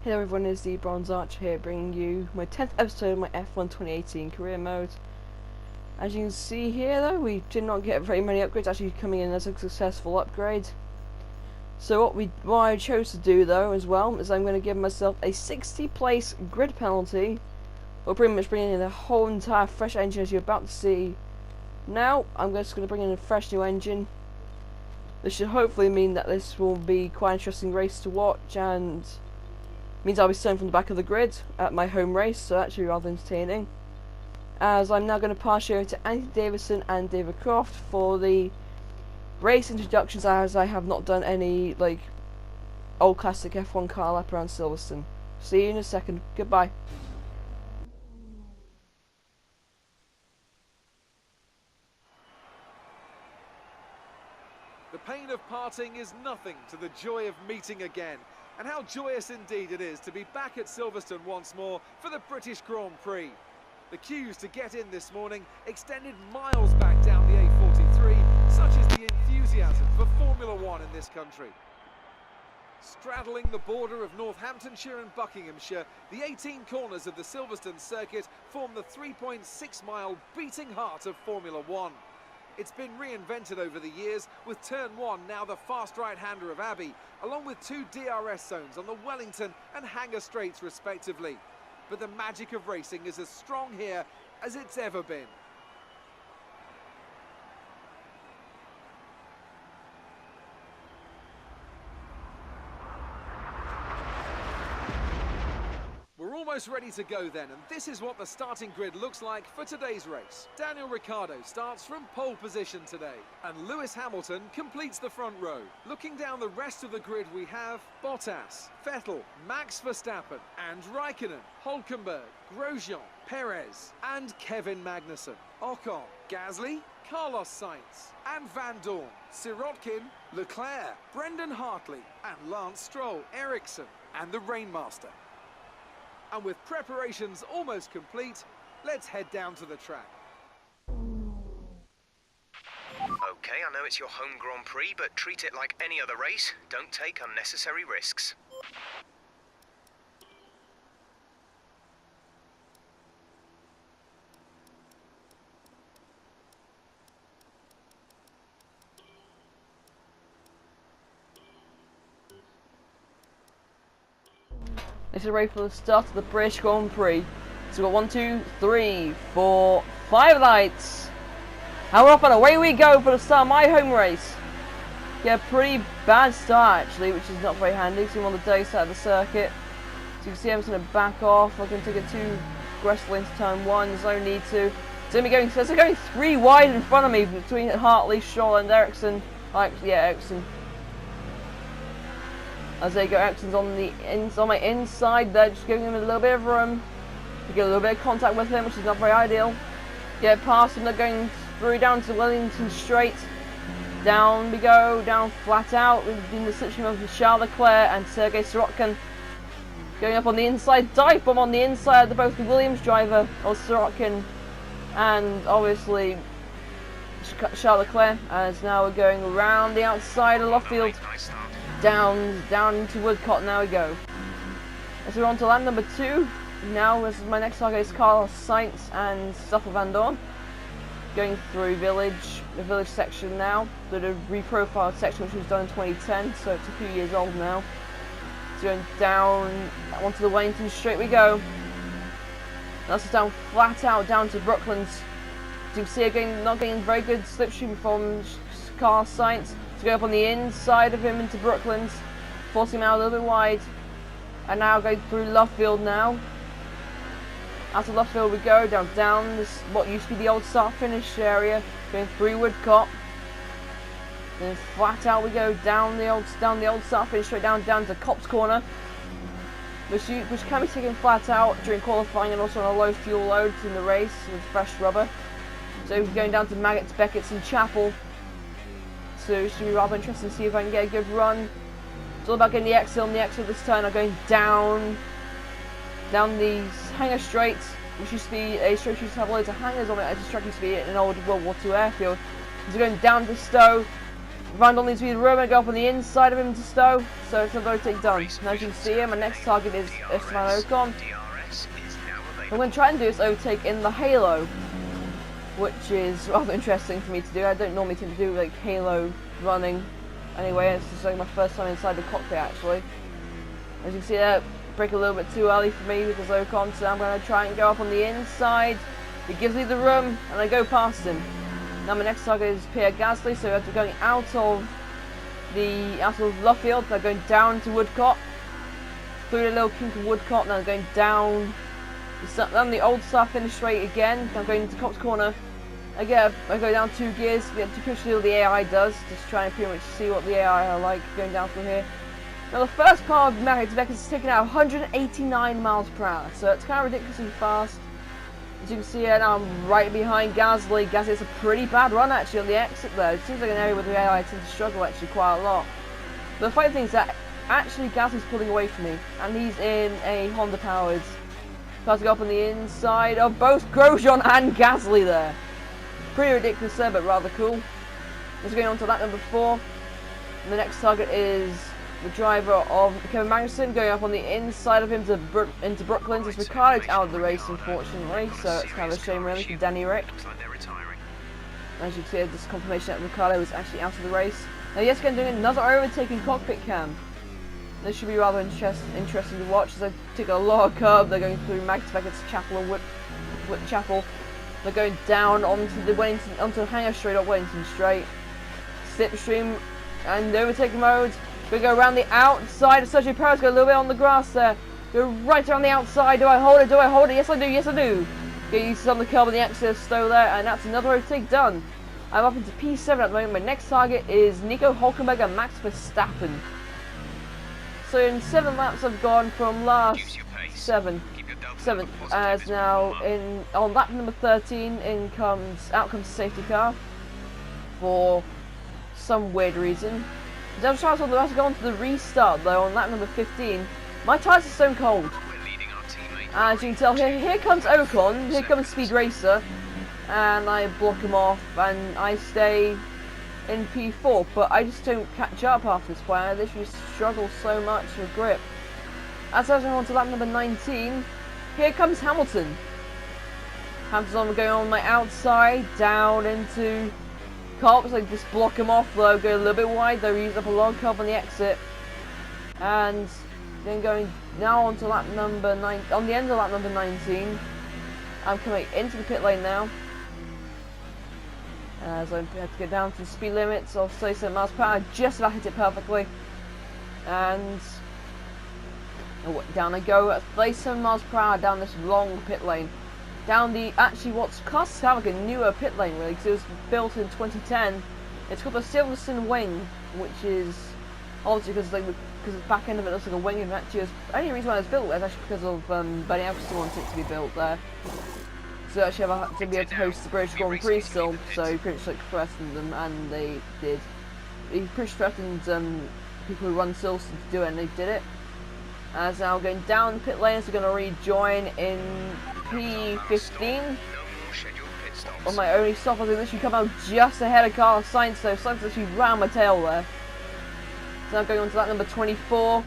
Hello everyone, it's the Bronze Archer here, bringing you my 10th episode of my F1 2018 career mode. As you can see here though, we did not get very many upgrades actually coming in as a successful upgrade. So what I chose to do though as well, is I'm going to give myself a 60 place grid penalty. We're pretty much bringing in a whole entire fresh engine as you're about to see. Now, I'm just going to bring in a fresh new engine. This should hopefully mean that this will be quite an interesting race to watch, and means I'll be starting from the back of the grid at my home race, so that should be rather entertaining. As I'm now going to pass you over to Anthony Davison and David Croft for the race introductions, as I have not done any old classic F1 car lap around Silverstone. See you in a second. Goodbye. The pain of parting is nothing to the joy of meeting again. And how joyous indeed it is to be back at Silverstone once more for the British Grand Prix. The queues to get in this morning extended miles back down the A43, such is the enthusiasm for Formula One in this country. Straddling the border of Northamptonshire and Buckinghamshire, the 18 corners of the Silverstone circuit form the 3.6-mile beating heart of Formula One. It's been reinvented over the years, with Turn 1 now the fast right-hander of Abbey, along with two DRS zones on the Wellington and Hangar Straights respectively. But the magic of racing is as strong here as it's ever been. We're almost ready to go then, and this is what the starting grid looks like for today's race. Daniel Ricciardo starts from pole position today, and Lewis Hamilton completes the front row. Looking down the rest of the grid, we have Bottas, Vettel, Max Verstappen, and Raikkonen, Hülkenberg, Grosjean, Perez, and Kevin Magnussen. Ocon, Gasly, Carlos Sainz, and Van Dorn, Sirotkin, Leclerc, Brendan Hartley, and Lance Stroll, Ericsson, and the Rainmaster. And with preparations almost complete, let's head down to the track. Okay, I know it's your home Grand Prix, but treat it like any other race. Don't take unnecessary risks. This is ready for the start of the British Grand Prix. So we've got 1, 2, 3, 4, 5 lights. And we're off and away we go for the start of my home race. Yeah, pretty bad start actually, which is not very handy. So I'm on the day side of the circuit. So you can see I'm just going to back off. I can take it too aggressively into turn 1. There's no need to. So they're going 3 wide in front of me between Hartley, Stroll, and Ericsson. Ericsson. As they go, Ericsson's on my inside there, just giving him a little bit of room to get a little bit of contact with him, which is not very ideal. Get past him, they're going through down to Wellington Straight. Down we go, down flat out, in the situation of Charles Leclerc and Sergei Sirotkin. Going up on the inside, dive bomb on the inside of both the Williams driver, or Sirotkin, and obviously Charles Leclerc. As now we're going around the outside of Luffield. Down into Woodcote, now we go. As we're on to lap number 2, now as my next target is Carlos Sainz and Stoffel Van Dorn. Going through the village section now, the reprofiled section which was done in 2010, so it's a few years old now. So going down onto the Wellington Straight we go. That's just down flat out down to Brooklands. As you can see again, not getting very good slipstream from Carlos Sainz. To go up on the inside of him into Brooklands, forcing him out a little bit wide, and now going through Luffield now. After Luffield we go down this what used to be the old start-finish area, going through Woodcote. Then flat out we go down the old start-finish straight down to Copse Corner, which can be taken flat out during qualifying and also on a low fuel load in the race with fresh rubber. So we're going down to Maggots, Beckett's and Chapel. So it should be rather interesting to see if I can get a good run. It's all about getting the exit on the exit this turn. I'm going down the Hangar Straight, which used to be a straight used to have loads of hangars on it. This track used to be an old World War II airfield. So going down to Stowe, Randall needs to be the room and go up on the inside of him to stow, so it's another overtake done. And as you can see here, my next target is Esteban Ocon. What I'm going to try and do is overtake in the halo, which is rather interesting for me to do. I don't normally tend to do like halo running. Anyway, it's just like my first time inside the cockpit actually. As you can see there, brake a little bit too early for me because Ocon, so I'm going to try and go up on the inside. It gives me the room, and I go past him. Now my next target is Pierre Gasly, so after going out of Luffield, now going down to Woodcote, through the little kink of Woodcote, now going down the old star finish straight again. Now going into Cops Corner. Again, I go down 2 gears, get to push through what the AI does, just trying to pretty much see what the AI are like going down through here. Now the first car of Max is taking out 189 miles per hour, so it's kind of ridiculously fast. As you can see here, now I'm right behind Gasly. Gasly has a pretty bad run actually on the exit there. It seems like an area where the AI tends to struggle actually quite a lot. But the funny thing is that actually Gasly's pulling away from me, and he's in a Honda powered. Car to go up on the inside of both Grosjean and Gasly there. Pretty ridiculous there, but rather cool. Let's go on to lap number 4. And the next target is the driver of Kevin Magnussen, going up on the inside of him into Brooklyn. As Ricciardo's out of the race, unfortunately, so it's kind of a shame really for Danny Rick. As you can see, this confirmation that Ricciardo was actually out of the race. Now yet again doing another overtaking cockpit cam. This should be rather interesting to watch as they take a lot of curve. They're going through Max Beckett's Chapel and Whit Chapel. They're going down onto the Hangar Straight up Wellington Straight. Slipstream and overtaking mode. We go around the outside of Sergio Perez, go a little bit on the grass there. Go right around the outside. Do I hold it? Do I hold it? Yes, I do. Yes, I do. Get used to on the curb on the exit of Stowe there, and that's another overtake done. I'm up into P7 at the moment. My next target is Nico Hülkenberg and Max Verstappen. So in 7 laps I've gone from last 7th, as now on lap number 13 out comes the safety car for some weird reason. As I was to go on to the restart though on lap number 15, my tyres are stone cold. As you can tell here comes Ocon, here comes Speed Racer, and I block him off and I stay in P4, but I just don't catch up after this point. I literally struggle so much with grip. As I was on to lap number 19, here comes Hamilton. Hamilton's going on my outside, down into Cops. I just block him off though, go a little bit wide though, use up a long curb on the exit. And then going now on to lap number 9, on the end of lap number 19, I'm coming into the pit lane now. As I have to get down to the speed limits of 37 miles per hour, just about hit it perfectly. And down I go at 37 miles per hour down this long pit lane. Down the, actually what's classed to have like a newer pit lane really, because it was built in 2010. It's called the Silverstone Wing, which is obviously because the back end of it looks like a wing, and actually the only reason why it was built was actually because of Bernie Eccleston wanted it to be built there. So actually have to be able to host the British Grand Prix still, so he pretty much like threatened them, and they did. He pretty much threatened people who run Silverstone to do it, and they did it. As now going down the pit lane, so going to rejoin in P15. On my only stop, I literally come out just ahead of Carlos Sainz, so Sainz actually ran my tail there. So I'm going on to that number 24.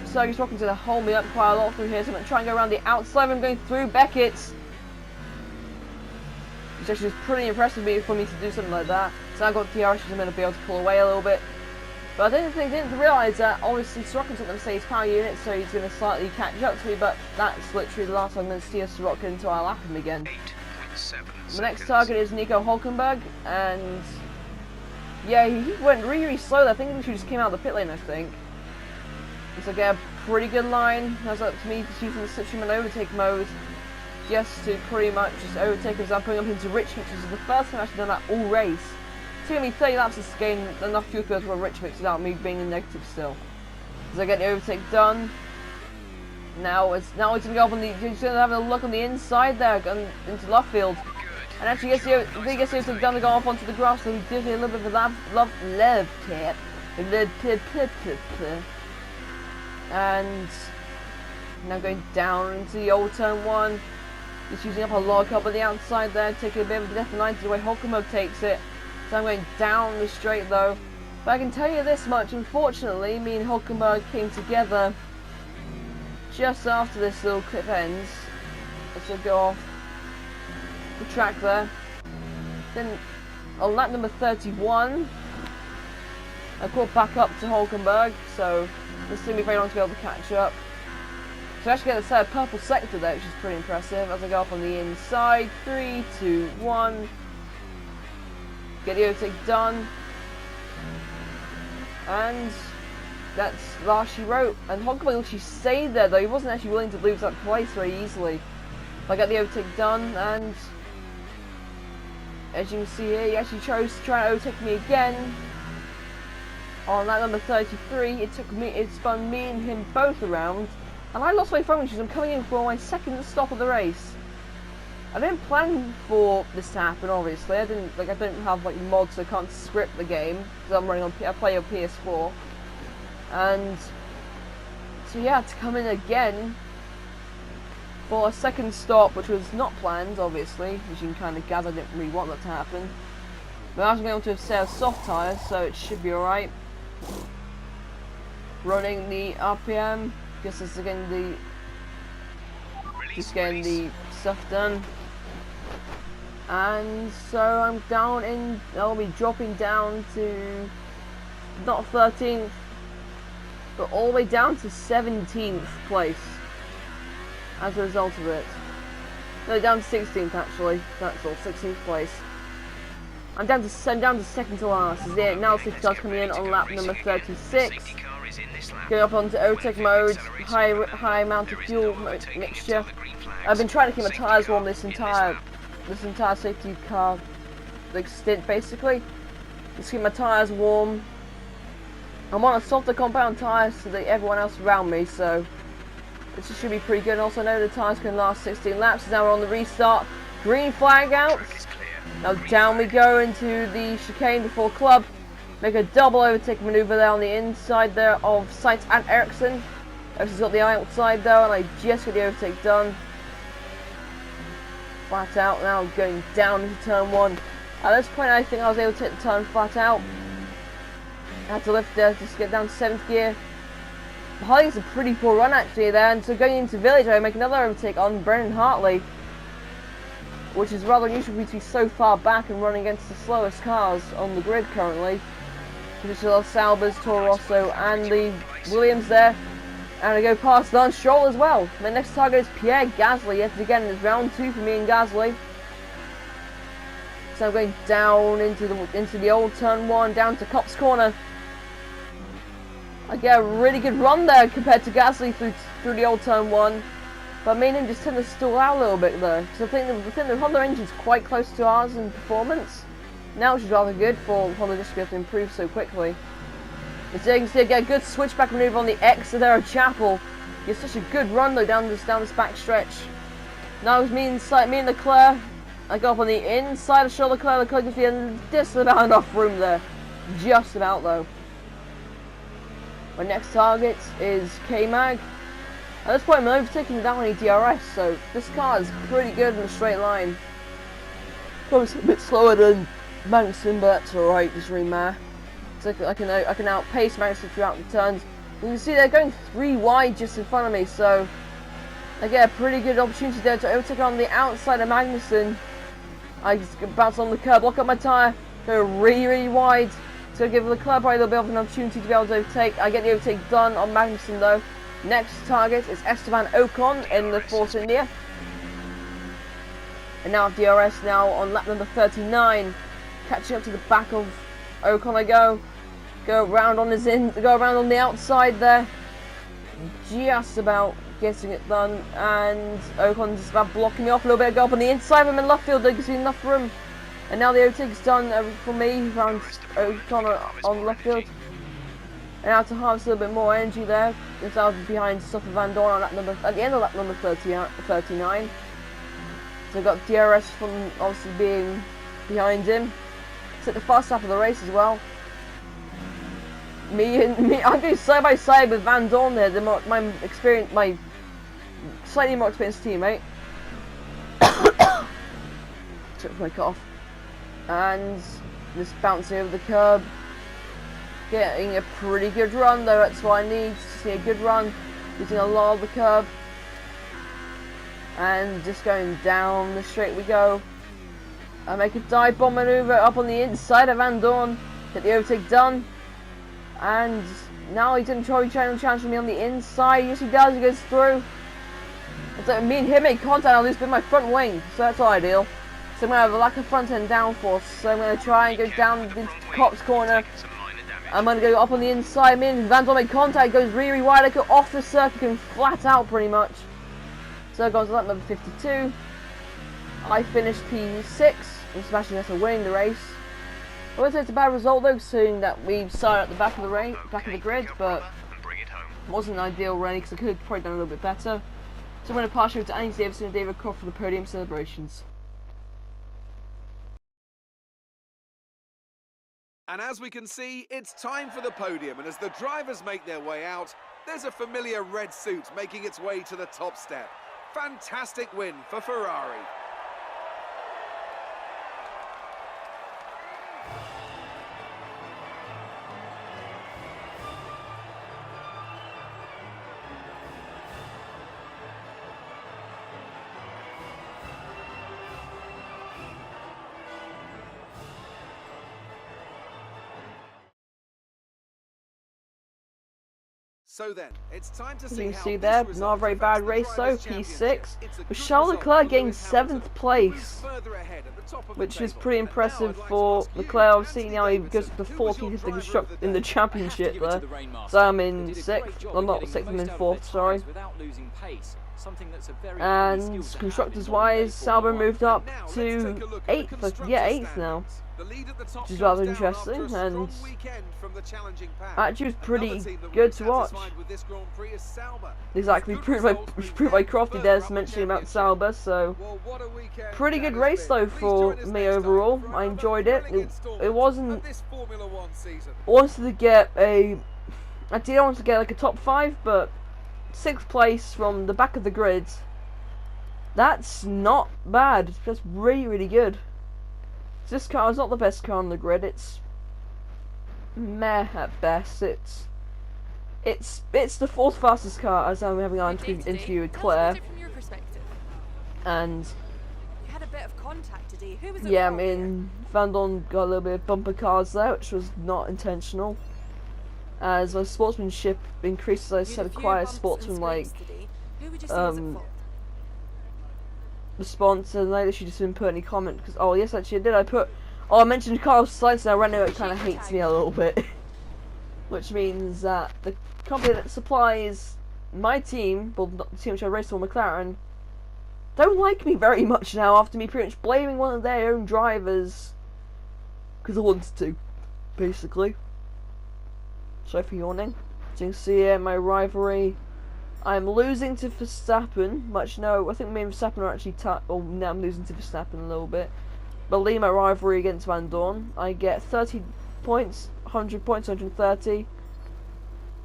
So he's rocking to hold me up quite a lot through here, so I'm going to try and go around the outside. I'm going through Beckett's, which actually was pretty impressive for me to do something like that. So I got DRS, I'm going to be able to pull away a little bit. But I didn't realise that obviously Sorokin's not going to say his power unit, so he's going to slightly catch up to me, but that's literally the last time I'm going to see a Sorokin until I lap him again. The next target is Nico Hülkenberg, and yeah, he went really slow there. I think he just came out of the pit lane, I think. It's like a pretty good line. That's up to me just using the Slipstream and overtake mode, just to pretty much just overtake as I'm putting up into Rich Mix, which is the first time I've actually done that all race. It's going to be 30 laps to gain enough fuel to run Rich Mix without me being in negative still. As I get the overtake done, now it's going to go up on the, he's going to have a look on the inside there, into Luffield. And actually gets the overtake done to go off onto the grass, so he gives me a little bit of a love tip. And now going down into the old turn 1. Just using up a log up on the outside there, taking a bit of a death line to the way Hülkenberg takes it. So I'm going down the straight though. But I can tell you this much, unfortunately, me and Hulkenberg came together just after this little clip ends. Let's go off the track there. Then on lap number 31, I caught back up to Hulkenberg, so this took me very long to be able to catch up. So I actually get a purple sector there, which is pretty impressive. As I go up on the inside, 3, 2, 1. Get the overtake done. And that's last she wrote. And Hulkenberg actually stayed there though, he wasn't actually willing to lose that place very easily. But I got the overtake done, and as you can see here, he actually chose to try and overtake me again. On lap number 33, it spun me and him both around, and I lost my front wing. I'm coming in for my second stop of the race. I didn't plan for this to happen, obviously. I don't have like mods, so I can't script the game because I play on PS4. And so yeah, I had to come in again for a second stop, which was not planned, obviously, as you can kind of gather. I didn't really want that to happen. But I was going to have a set of soft tyres, so it should be alright. Running the RPM, just getting the stuff done. And so I'm down in, I'll be dropping down to not 13th, but all the way down to 17th place as a result of it. No, down to 16th actually, that's all, 16th place. I'm down to second to last. Is it now? Safety car coming in on lap number 36. Going up onto OTEC mode, high amount of fuel mixture. I've been trying to keep my tyres warm this entire safety car stint basically. Just keep my tyres warm. I'm on a softer compound tyre to everyone else around me, so this should be pretty good. And also I know the tyres can last 16 laps. Now we're on the restart. Green flag out. Now down we go into the chicane before club. Make a double overtake maneuver there on the inside there of Sainz and Ericsson. Ericsson's got the outside though, and I just got the overtake done. Flat out now, going down into turn 1. At this point I think I was able to take the turn flat out. I had to lift there just to get down to 7th gear. I think it's a pretty poor run actually there, and so going into village I make another overtake on Brennan Hartley, which is rather unusual for me to be so far back and running against the slowest cars on the grid currently, which is the Saubers, Toro Rosso and the Williams there. And I go past Lance Stroll as well. My next target is Pierre Gasly yet again. It's round 2 for me and Gasly. So I'm going down into the old turn 1, down to Copse Corner. I get a really good run there compared to Gasly through the old turn 1. But me and him just tend to stall out a little bit there. So I think the Honda engine's quite close to ours in performance now, which is rather good for Honda just to be able to improve so quickly. As you can see, I get a good switchback maneuver on the exit there of Chapel. It's such a good run though down this back stretch. Now it's me and Leclerc. I go up on the inside of Charles Leclerc. Leclerc gives me just about enough room there. Just about though. My next target is K-Mag. At this point I'm overtaking down any DRS, so this car is pretty good in a straight line. Probably a bit slower than Magnussen, but that's alright, doesn't really matter. So I can outpace Magnussen throughout the turns. You can see they're going 3 wide just in front of me, so I get a pretty good opportunity there to overtake on the outside of Magnussen. I just bounce on the curb, lock up my tyre, go really wide. So give Leclerc probably a little bit of an opportunity to be able to overtake. I get the overtake done on Magnussen though. Next target is Esteban Ocon in the Force India. And now DRS now on lap number 39. Catching up to the back of Ocon I go around on the outside there. Just about getting it done, and Ocon's just about blocking me off a little bit. I go up on the inside of him in left field, there gives me enough room. And now the overtake's done for me, around Ocon on left field. And now to harvest a little bit more energy there, because I was behind Stoffel Van Dorn at the end of lap number 39. So I got DRS from obviously being behind him. Took the first lap of the race as well. I'm doing side by side with Van Dorn there, my slightly more experienced teammate. Took my cough. And Just bouncing over the curb. Getting a pretty good run though, that's what I need. Just need a good run. Using a lot of the curb. And just going down the straight we go. I make a dive bomb maneuver up on the inside of Van Dorn. Get the overtake done. And now he's going to try to challenge me on the inside. Yes, he does. He goes through. It's like me and him make contact. I'll lose a bit of my front wing. So that's ideal. So I'm going to have a lack of front end downforce. So I'm going to try and go down the Cop's corner. I'm going to go up on the inside. Me and Van Dorn make contact. Goes really wide. I go off the circuit and flat out pretty much. So I go on to lap number 52. I finished P6. I'm smashing us and winning the race. I wouldn't say it's a bad result though, seeing that we started at the back of the grid, but it wasn't ideal really because I could have probably done a little bit better. So I'm going to pass you to Andy Davidson and David Croft for the podium celebrations. And as we can see, it's time for the podium, and as the drivers make their way out, there's a familiar red suit making its way to the top step. Fantastic win for Ferrari. So then, it's time to As see you can how see this there, result not a very affects bad the race though, Drivers' P6, Championship. It's a with good Charles result Leclerc for getting Lewis 7th Hamilton, place, further ahead at the top of the which is table. pretty And now impressive I'd like to for ask you, Leclerc. Obviously Anthony now he Davidson, goes to who was 4th your in the driver of the in the day? championship there, so I'm in 6th, well not 6th, I'm in 4th, sorry. And constructors wise, Sauber moved up to 8th, yeah 8th now, which is rather interesting, and actually was pretty good to watch. Exactly, proved by Crofty there mentioning about Sauber, so pretty good race though for me overall. I enjoyed it. It wasn't, wanted to get a, I didn't want to get like a top 5, but 6th place from the back of the grid, that's not bad. That's really good. This car is not the best car on the grid. It's meh at best. It's the 4th fastest car, as I'm having an interview with Claire. And you had a bit of contact today. Who was it yeah, I from mean Van Dorn got a little bit of bumper cars there, which was not intentional. As my sportsmanship increases, I said quite a sportsman-like response, and I literally just didn't put any comment because yes, actually I did. I mentioned Carlos Sainz, and I know it kind of hates me a little bit, which means that the company that supplies my team, well not the team which I raced for, McLaren, don't like me very much now after me pretty much blaming one of their own drivers because I wanted to, basically. Sorry for yawning. As you can see here, my rivalry. I'm losing to Verstappen. I think me and Verstappen are actually now I'm losing to Verstappen a little bit. But leave my rivalry against Van Dorn. I get 30 points, 100 points, 130,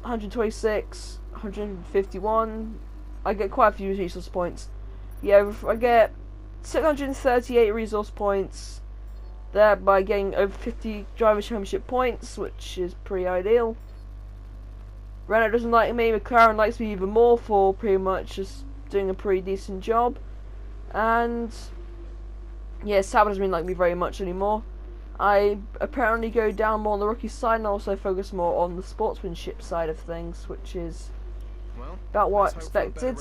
126, 151. I get quite a few resource points. Yeah, I get 638 resource points, thereby getting over 50 driver championship points, which is pretty ideal. Renault doesn't like me, McLaren likes me even more for pretty much just doing a pretty decent job. And yeah, Sauber doesn't really like me very much anymore. I apparently go down more on the rookie side and also focus more on the sportsmanship side of things, which is about what I expected.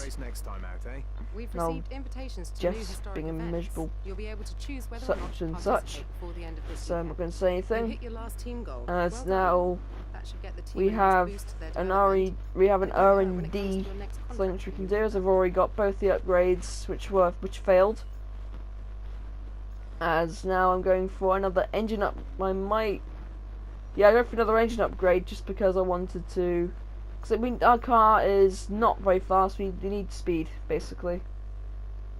We've No, received invitations to new just historic being a events. miserable You'll be able to choose whether or such not to and such. participate before the end of this So I'm year. not going to say You anything. hit your last team goal. As Well now that should get the team we a nice have boost to their an development. we have an But remember, when R&D it comes to your next thing contract which we can review, do, as I've already got both the upgrades which failed. As now I'm going for another engine up. I go for another engine upgrade just because I wanted to. Because our car is not very fast. We need speed basically,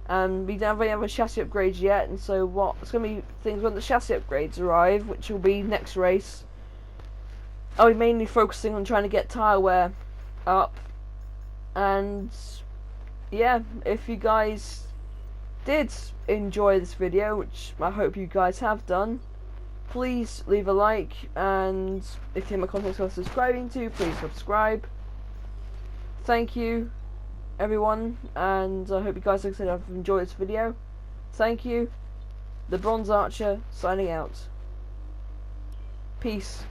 and we don't have a chassis upgrade yet. And so it's going to be things when the chassis upgrades arrive, which will be next race. I'll be mainly focusing on trying to get tyre wear up. And yeah, if you guys did enjoy this video, which I hope you guys have done, please leave a like, and if you have my content worth subscribing to, please subscribe. Thank you, everyone, and I hope you guys, like I said, have enjoyed this video. Thank you. The Bronze Archer signing out. Peace.